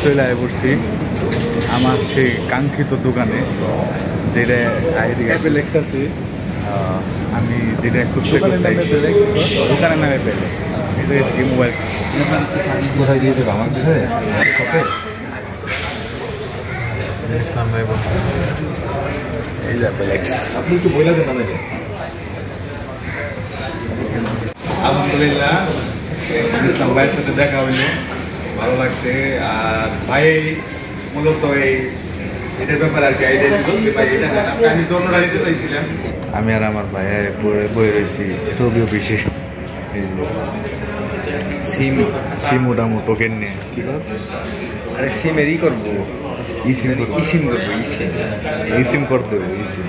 চলে আয় পড়ছি আমার সেই কাঙ্ক্ষিত দোকানে, যেটা অ্যাপেলেক্স আছে। আমি যেটা খুঁজতে দোকানের নামে পেলে এটা কি মোবাইল কোথায় দিয়ে দেবো আমার কাছে ইসলাম ভাই এই যে অ্যাপেলেক্স। আপনি একটু বলে দেন আমাকে। আলহামদুলিল্লাহ ইসলাম ভাইয়ের সাথে দেখা হইলো, ভালো লাগছে। আর ভাই মূলত এটার ব্যাপারে আর কি আইডিয়া দিতে ভাই এটা আমি তো অন্যরা দিতে চাইছিলাম। আমি আর আমার ভাই বই রয়েছি রবি অফিসে সিম ওটামো টোকেন নিয়ে। কি বল? আরে সিমেরই করবো, ইসিম করবো, ইসিম করতে হবে। ইসিম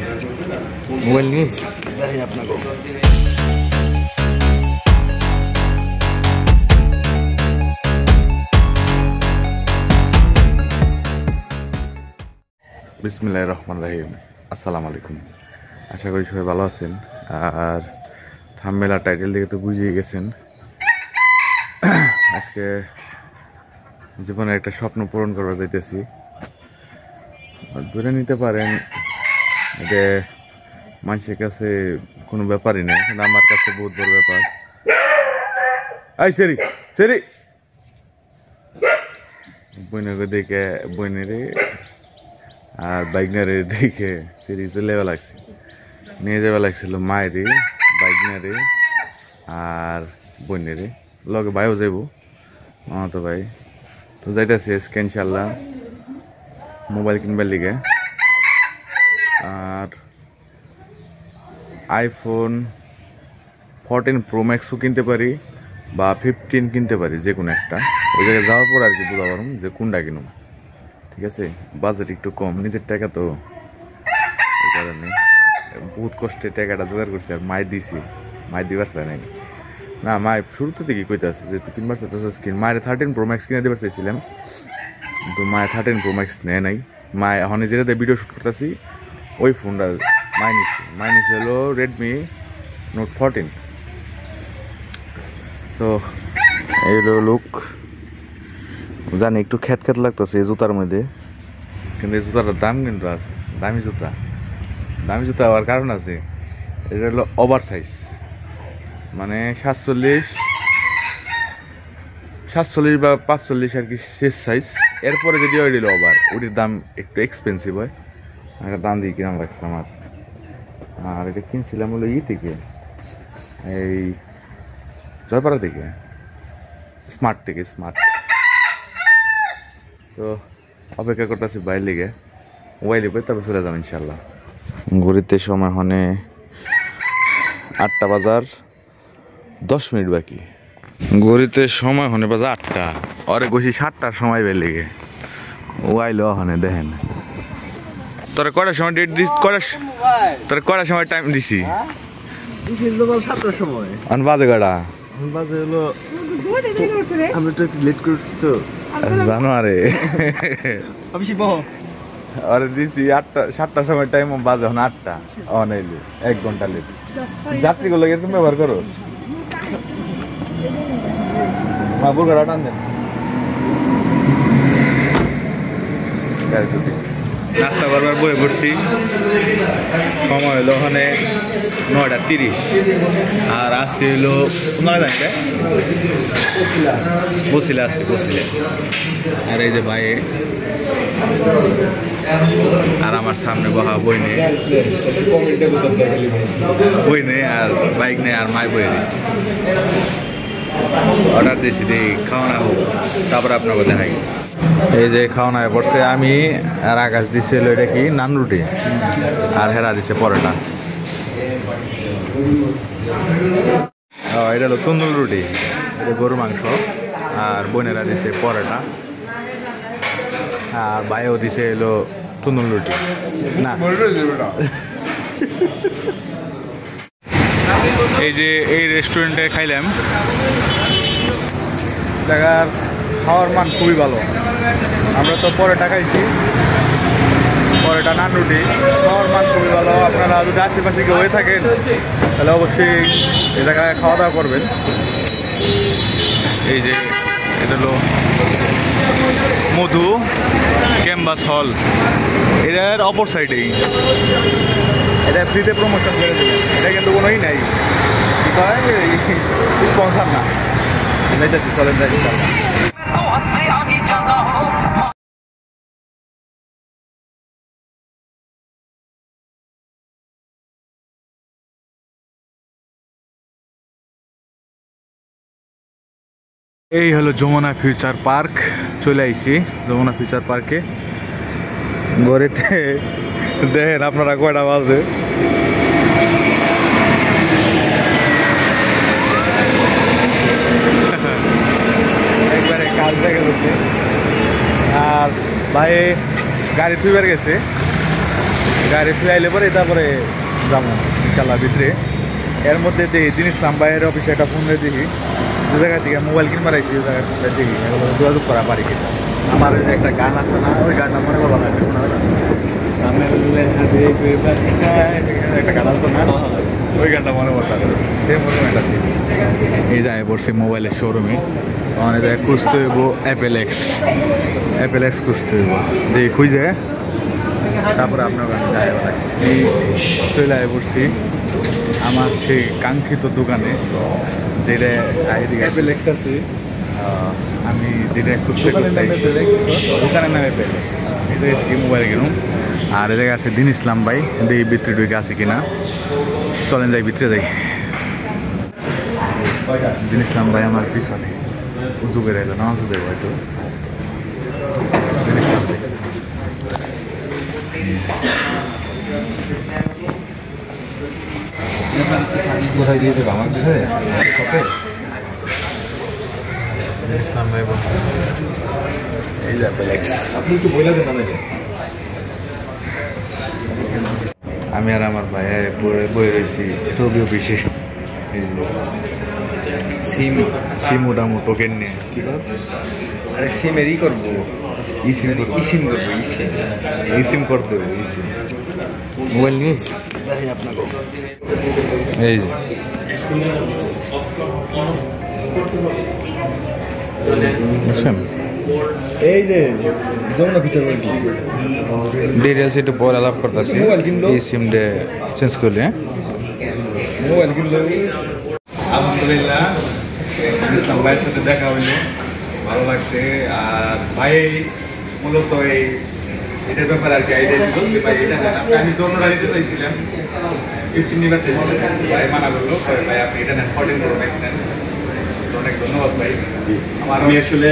মোবাইল নিয়ে দেখি আপনাকে। বিসমিল্লাহির রহমানির রহিম। আসসালামু আলাইকুম। আশা করি সবাই ভালো আছেন। আর থাম্বনেল আর টাইটেল দেখে তো বুঝিয়ে গেছেন আজকে জীবনে একটা স্বপ্ন পূরণ করতে যাইতেছি। ধরে নিতে পারেন এটা মানুষের কাছে কোনো ব্যাপারই নেই, কিন্তু আমার কাছে বহুত বড় ব্যাপার। এই সেরি সেরি বইনাকে দেখে বইনেরে আর বাইকনারে দেখে সিরিজে লেওয়া লাগছে, নিয়ে যাওয়া লাগছিল মায়েরে, বাইকনারে আর বইনেরে, লগে ভাইও যাইব তো ভাই। তো যাইতেছি আজকে ইনশাল্লাহ মোবাইল কিনবার লিগে। আর আইফোন 14 প্রো ম্যাক্সও কিনতে পারি বা 15 কিনতে পারি, যে কোনো একটা। ওই জায়গায় যাওয়ার পর আর কি বুঝা পারুন যে কোনটা কিনুম। ঠিক আছে, বাজেট একটু কম, নিজের টাকা তো এই কারণে বহুত কষ্টে টাকাটা জোগাড় করছি। আর মায় দিছি, মায় দিবার চাই নাই না, মায় শুরুতে দিকে কইতে আছে যে তুই কিনবার চাইছিস কিন। মায়ের 13 প্রো ম্যাক্স কিনে দিবার চাইছিলাম, কিন্তু মায়ের 13 প্রো ম্যাক্স নেয় নাই। মায় এখন যেটাতে ভিডিও শ্যুট করতেছি ওই ফোনটা মায় নিচ্ছে হলো রেডমি নোট 14। তো এই হলো লুক। জানি একটু খ্যাত লাগতেছে এই জুতার মধ্যে, কিন্তু এই জুতাটার দাম কিন্তু আছে, দামি জুতা হওয়ার কারণ আছে। এটা হলো ওভার সাইজ, মানে 47 বা 45 আর কি শেষ সাইজ। এরপরে যদি ওই দিল ওভার, ওটির দাম একটু এক্সপেন্সিভ হয়। একটা দাম দিয়ে কিনা লাগছে আমার। আর এটা কিনছিলাম হলো থেকে, এই জয়পাড়া থেকে, স্মার্ট। তো অপেক্ষা করতেছি বাইরে লেগে, মোবাইল লিখবে তারপর চলে যাবো ইনশাল্লাহ। ঘড়িতে সময় হনে 8টা বাজার 10 মিনিট বাকি। ঘড়িতে সময় হনে বাজে 8টা, ওরে গেছি 7টার সময় বের লেগে। ও আইলো হনে দেখেন। তোরা কটার সময় ডেট দিস? তোরা কটার সময় টাইম দিছি? 7টার সময়। অন বাজে কটা? বাজে হলো, আমি তো একটু লেট করছি তো জানো। আরে আরে দিছি 7টার সময় টাইম, বাজে এখন 8টা। অনাইলে 1 ঘন্টা লেট। যাত্রীগুলো এরকম ব্যবহার করো? বুরগাটা টান দেন। নাস্তা করবার বয়ে পড়ছি, সময় হলো ওখানে 9:30। আর আসছে হলো বসিলে আসছে, বসিলে। আর এই যে ভাই আর আমার সামনে বহা বই নেই আর বাইক নেই, আর মাই বয়ে দিচ্ছি। অর্ডার দিয়েছি, দিই খাওয়ানা হোক, তারপরে আপনাকে দেখাই। এই যে খাওয়ানায় পড়ছে, আমি আর আকাশ দিছিল এটা কি নান রুটি, আর হেরা দিছে পরোটা। এটা হলো তন্দুর রুটি, এটা গরুর মাংস। আর বোনেরা দিছে পরোটা, আর ভাইও দিছে এলো তন্দুর রুটি। না এই যে এই রেস্টুরেন্টে খাইলাম, জায়গার খাওয়ার মান খুবই ভালো। আমরা তো পরোটা খাইছি, পরোটা নান রুটি, খাওয়ার মান খুবই ভালো। আপনারা যদি আশেপাশে কেউ হয়ে থাকেন তাহলে অবশ্যই এই জায়গায় খাওয়া দাওয়া করবেন। এই যে এটা হলো মধু ক্যাম্পাস হল, এটার অপর সাইডেই। এটা ফ্রিতে প্রমোশন করে দেবে, এটা কিন্তু কোনোই নাই, স্পন্সার না। চলেন যাই। এই হলো যমুনা ফিউচার পার্ক, চলে আইছি যমুনা ফিউচার পার্কে। ঘরেতে দেখেন আপনারা কয়টা বাজে, একবারে কাজ দেখে যাচ্ছে। আর ভাই গাড়ি থুইবার গেছে, গাড়ি থুই আইলে পরে তারপরে যাবো ইনশাল্লাহ ভিতরে। এর মধ্যে দেখি দিন ইসলাম ভাইয়ের অফিসে একটা ফোন দিয়ে দেখি, যে জায়গা থেকে মোবাইল কিনবার আইসি ওই জায়গায় ফোনটা দেখি এগুলো যোগাযোগ করা পারি কিনা। আমার একটা গান আছে না, ওই গানটা মনে বলা আছে একটা গান আছে না, ওই গানটা মনে পড়তে আছে। সেই মনে একটা এই যায় পড়ছি মোবাইলের শোরুমে, ওখানে যায় খুঁজতে হইব অ্যাপেল এক্স খুঁজতে হইব, দেখি খুঁজে তারপরে আপনার যায় এই চলে আয় পড়ছি আমার সেই কাঙ্ক্ষিত দোকানে, যেটা অ্যাপেল এক্স আছে। আমি যেটা খুঁজতে দোকানের নাম অ্যাপেল, এটা কি মোবাইল কিনুম। আর এদিকে আছে দিন ইসলাম ভাই, দেখি ভিতরে ঢুকে আছে কিনা, চলেন যাই ভিতরে যাই। দিন ইসলাম ভাই আমার পিছনে উঁচু করে এলো, নামাজ দেবো হয়তো। দিন ইসলাম ভাই কোথায় দিয়ে দেবো আমার পিছনে ইসলাম ভাই, এই যে অ্যাপেল এক্স। আপনি একটু বলে দেন আমি আর আমার ভাই বই রয়েছি রবি অফিসে, সিম ওটামো টোকেন নিয়ে। কি কর? আরে সিমেরই করবো, ইসিম করবো, ইসিম করতে হবে, ইসিম মোবাইল নিউজ দেখি আপনাকে। এই যে বুঝছেন, এই যে যমুনা ফিচার দেরি আছে, একটু পরে আলাপ করতেছি। এই সিমটা চেঞ্জ করলে মোবাইল কিনলো। আলহামদুলিল্লাহ ইসলাম ভাইয়ের সাথে দেখা হইলো, ভালো লাগছে। আর ভাই মূলত এটার ব্যাপারে আর কি আইডিয়া দিল যে ভাই এটা নেন। আমি দোনোটা নিতে চাইছিলাম, 15 নিবার চাইছিলাম, ভাই মানা করলো ভাই আপনি এটা নেন, 14 Pro Max নেন। অনেক ধন্যবাদ ভাই। আমার আমি আসলে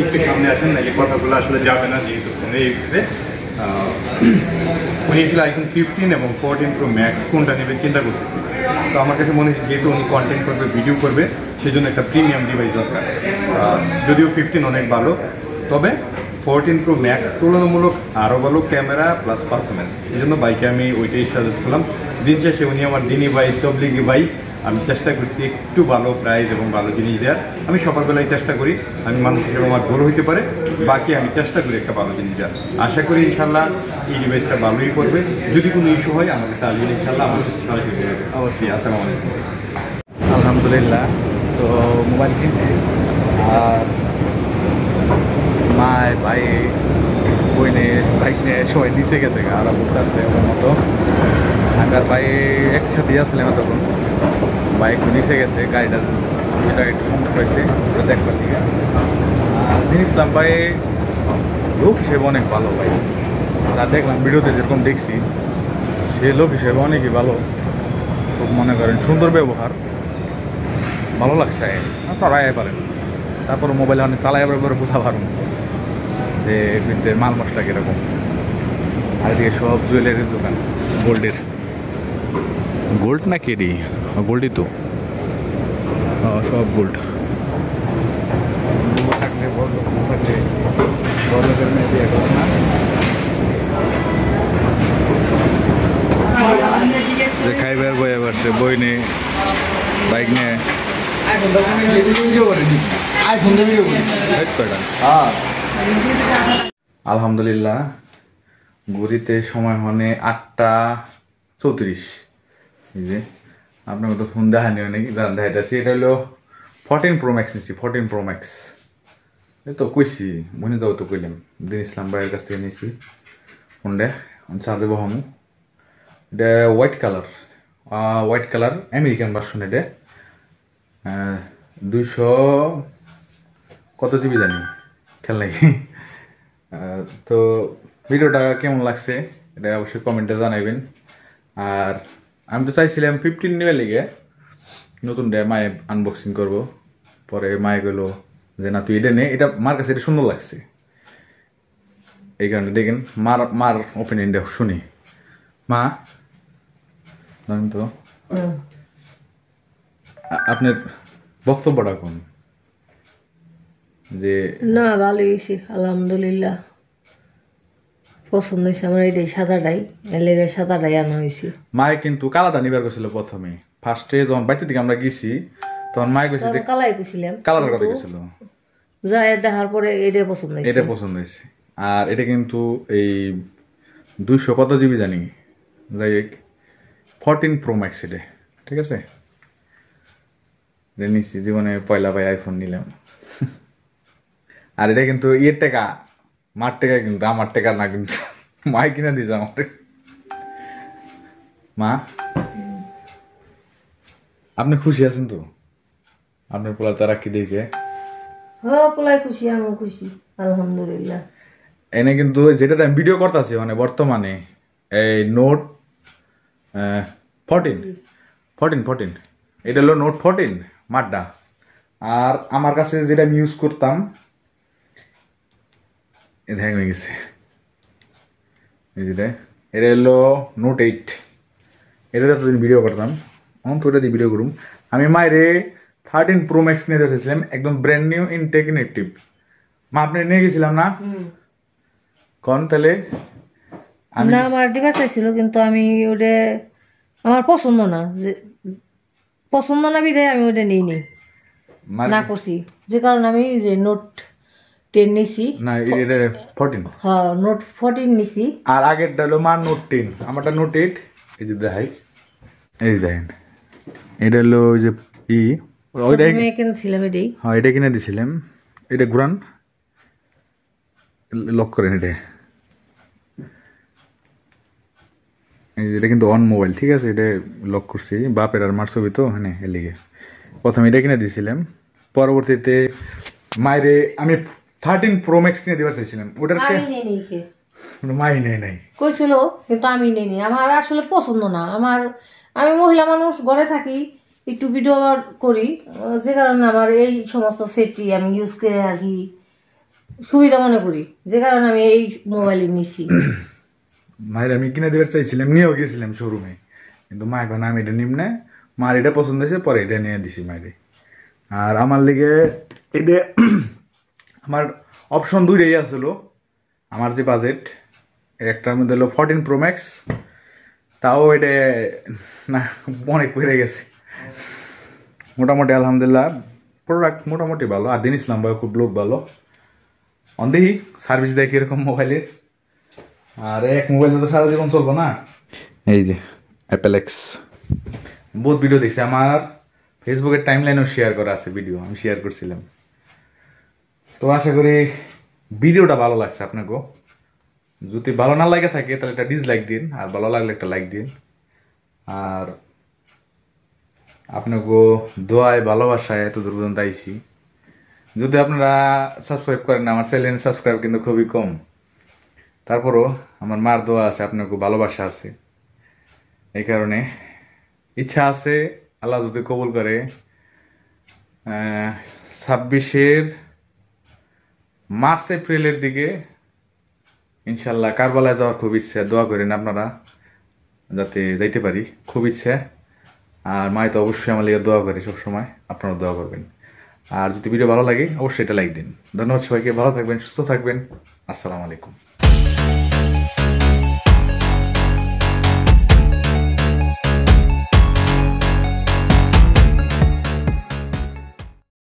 একটু সামনে আসেন না, এই কথাগুলো আসলে যাবে না, যেহেতু ফোনে এসেছে। উনি ছিল আইফোন 15 এবং 14 Pro Max কোনটা নেবে চিন্তা করতেছি। তো আমার কাছে মনে হচ্ছে যেহেতু উনি কন্টেন্ট করবে, ভিডিও করবে, সেই জন্য একটা প্রিমিয়াম ডিভাইস দরকার। যদিও 15 অনেক ভালো, তবে 14 Pro Max তুলনামূলক আরও ভালো ক্যামেরা প্লাস পারফরমেন্স। এই জন্য বাইকে আমি ওইটাই সাজেস্ট করলাম। দিন শেষে উনি আমার দিনী ভাই, তবলিগি ভাই, আমি চেষ্টা করছি একটু ভালো প্রাইস এবং ভালো জিনিস দেওয়ার। আমি সকালবেলায় চেষ্টা করি, আমি মানুষ হিসেবে আমার ভুল হইতে পারে, বাকি আমি চেষ্টা করি একটা ভালো জিনিস দেওয়ার। আশা করি ইনশাল্লাহ এই ডিভাইসটা ভালোই করবে। যদি কোনো ইস্যু হয় আমাকে চালিয়ে ইনশাল্লাহ আমার সরাসরি করবে। অবশ্যই। আসসালামু আলাইকুম। আলহামদুলিল্লাহ, তো মোবাইল কিনছি। আর মায় ভাই বই নিয়ে বাইক নিয়ে সবাই নিচে গেছে, আর বুঝতে আছে ওর মতো। আমি আর ভাই একসাথেই আসছিলাম তখন, বাইক নিচে গেছে, গাড়িটার যেটা একটু সমস্যা হয়েছে ওটা দেখবার দিকে। আর দিন ইসলাম ভাই লোক হিসেবে অনেক ভালো ভাই, যা দেখলাম ভিডিওতে যেরকম দেখছি, সে লোক হিসেবে অনেকই ভালো। খুব মনে করেন সুন্দর ব্যবহার, ভালো লাগছে। আপনারা আয় পারেন, তারপর মোবাইলে অনেক চালাই আবার করে বোঝা পারেন যে ভিতরে মাল মশলা কীরকম। আর এদিকে সব জুয়েলারির দোকান, গোল্ড না কেডি, গোল্ডই তো, সব গোল্ড। থাকলে বড় লোক না থাকলে বড় লোকের মেয়ে বিয়ে করে না। যে খাইবার বই আবার সে বই নেই, বাইক নেয়। আলহামদুলিল্লাহ, ঘড়িতে সময় হনে 8:34। এই যে আপনাকে তো ফোন দেখানি নাকি দেখাইতেছি, এটা হলো 14 Pro Max নিচ্ছি, 14 Pro Max। এই তো কইছি মনে যাও তো কইলাম দিন ইসলাম ভাইয়ের কাছ থেকে নিয়েছি ফোনটা চার্জে বহামু এটা হোয়াইট কালার আমেরিকান ভার্সন এটা 200 কত জিবি জানি খেয়াল নাই তো ভিডিওটা কেমন লাগছে এটা অবশ্যই কমেন্টে জানাবেন আর আমি তো চাইছিলাম 15 নেওয়ার লিগে নতুন ডে মায়ে আনবক্সিং করব পরে মায়ে গেলো যে না তুই এটা নে এটা মার কাছে এটা সুন্দর লাগছে এই কারণে দেখেন মার ওপিনিয়নটা শুনি মা জানেন তো আপনার বক্তব্যটা কোন যে না ভালো হয়েছে আলহামদুলিল্লাহ পছন্দ হয়েছে আমার এটাই সাদাটাই এলেগে সাদাটাই আনা হয়েছে মায়ে কিন্তু কালারটা নিবার গেছিল প্রথমে ফার্স্টে যখন বাইতে দিকে আমরা গেছি তখন মায়ে কইছে যে কালাই কুছিলাম কালার কথা গেছিল যাই দেখার পরে এটাই পছন্দ হয়েছে এটা পছন্দ হয়েছে আর এটা কিন্তু এই 200 কত জিবি জানি যাই হোক 14 প্রো ম্যাক্স এটা ঠিক আছে এটা নিচ্ছি জীবনে পয়লা ভাই আইফোন নিলাম আর এটা কিন্তু ইয়ের টাকা মার টাকা কিন্তু আমার টাকা না কিন্তু মাই কিনে দিয়েছে আমার মা আপনি খুশি আছেন তো আপনার পোলার তারা কি দেখে হ্যাঁ পোলাই খুশি আমিও খুশি আলহামদুলিল্লাহ এনে কিন্তু যেটাতে আমি ভিডিও করতেছি মানে বর্তমানে এই নোট 14 এটা হলো নোট 14 মাড্ডা আর আমার কাছে যেটা আমি ইউজ করতাম এটা হ্যাং হয়ে গেছে এটা হলো নোট 8 এটাতে এতদিন ভিডিও করতাম এখন তো ওটা দিয়ে ভিডিও করুম আমি মায়ের 13 প্রো ম্যাক্স নিয়ে যাচ্ছিলাম একদম ব্র্যান্ড নিউ ইনটেকনেটিভ মা আপনি নিয়ে গেছিলাম না কোন তাহলে না আমার দিবার চাইছিল কিন্তু আমি ওটা আমার পছন্দ না বিধায় আমি ওটা নিই নি না করছি যে কারণে আমি যে নোট 10 নিছি না এটা 14 হ্যাঁ নোট 14 নিছি আর আগেরটা হলো মা নোট 10 আমারটা নোট 8 এই যে দেখাই এই দেখেন এটা হলো ওই যে ওইটাই আমি কিনেছিলাম এটাই হ্যাঁ এটা কিনে দিছিলাম এটা ঘুরান লক করেন এটা এটা কিন্তু অন মোবাইল ঠিক আছে এটা লক করছি বাপের আর মার ছবি তো হ্যাঁ এর লিগে প্রথমে এটা কিনে দিয়েছিলাম পরবর্তীতে মায়েরে আমি 13 প্রো ম্যাক্স কিনে দিবার চাইছিলাম ওটার আমি নেই নি কে মাই নাই কইছিল কিন্তু আমি নেই নি আমার আসলে পছন্দ না আমি মহিলা মানুষ ঘরে থাকি একটু ভিডিও করি যে কারণে আমার এই সমস্ত সেটটি আমি ইউজ করে আর কি সুবিধা মনে করি যে কারণে আমি এই মোবাইলে নিছি মায়ের আমি কিনে দিবার চাইছিলাম নিয়েও গেছিলাম শোরুমে কিন্তু মা এখন আমি এটা নিম না মার এটা পছন্দ হয়েছে পরে এটা নিয়ে দিছি মায়েরে আর আমার লিগে এটা আমার অপশন দুইটাই আসলো আমার যে বাজেট একটার মধ্যে হলো 14 প্রো ম্যাক্স তাও এটা না অনেক পড়ে গেছে মোটামুটি আলহামদুলিল্লাহ প্রোডাক্ট মোটামুটি ভালো আর দিন ইসলাম ভাই খুব লোক ভালো অন্ধেহি সার্ভিস দেয় কিরকম মোবাইলের আর এক মোবাইল তো সারা জীবন চলবো না এই যে অ্যাপেল এক্স বহুত ভিডিও দেখছি আমার ফেসবুকের টাইম লাইনেও শেয়ার করা আছে ভিডিও আমি শেয়ার করছিলাম তো আশা করি ভিডিওটা ভালো লাগছে আপনাকেও যদি ভালো না লাগে থাকে তাহলে একটা ডিসলাইক দিন আর ভালো লাগলে একটা লাইক দিন আর আপনাকেও দোয়ায় ভালোবাসায় এত দূর পর্যন্ত আইছি যদি আপনারা সাবস্ক্রাইব করেন না আমার চ্যানেল সাবস্ক্রাইব কিন্তু খুবই কম তারপরও আমার মার দোয়া আছে আপনাকে ভালোবাসা আছে এই কারণে ইচ্ছা আছে আল্লাহ যদি কবুল করে 26 মার্চ এপ্রিলের দিকে ইনশাল্লাহ কারবালায় যাওয়ার খুব ইচ্ছা দোয়া করেন আপনারা যাতে যাইতে পারি খুব ইচ্ছা আর মাই তো অবশ্যই আমার লিগে দোয়া করে সবসময় আপনারা দোয়া করবেন আর যদি ভিডিও ভালো লাগে অবশ্যই এটা লাইক দিন ধন্যবাদ সবাইকে ভালো থাকবেন সুস্থ থাকবেন আসসালামু আলাইকুম